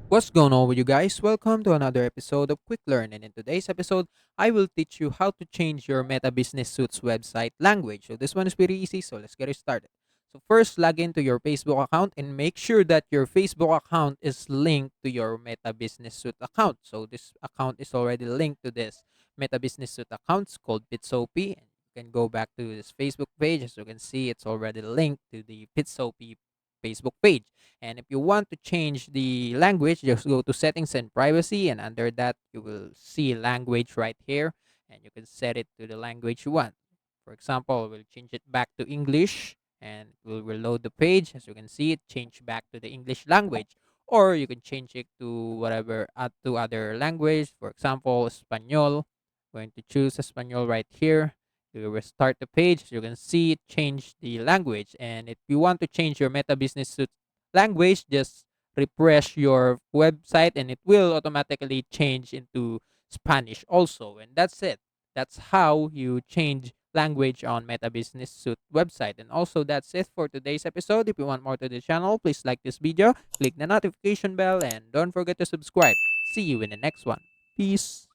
What's going on with you guys? Welcome to another episode of Quick Learn. And in today's episode, I will teach you how to change your Meta Business Suits website language. So this one is pretty easy, so let's get it started. So first, log into your Facebook account and make sure that your Facebook account is linked to your Meta Business Suite account. So this account is already linked to this Meta Business Suite account. It's called Pitsopi. And you can go back to this Facebook page. As you can see, it's already linked to the Pitsopi Facebook page. And if you want to change the language, just go to settings and privacy. And under that, you will see language right here. And you can set it to the language you want. For example, we'll change it back to English and we'll reload the page. As you can see, it changed back to the English language. Or you can change it to whatever, to other language. For example, Espanol. Going to choose Espanol right here. You restart the page. You can see it change the language. And if you want to change your Meta Business Suite language, just refresh your website and it will automatically change into Spanish also. And that's it. That's how you change language on Meta Business Suite website. And also, that's it for today's episode. If you want more to the channel, please like this video, click the notification bell, and don't forget to subscribe. See you in the next one. Peace.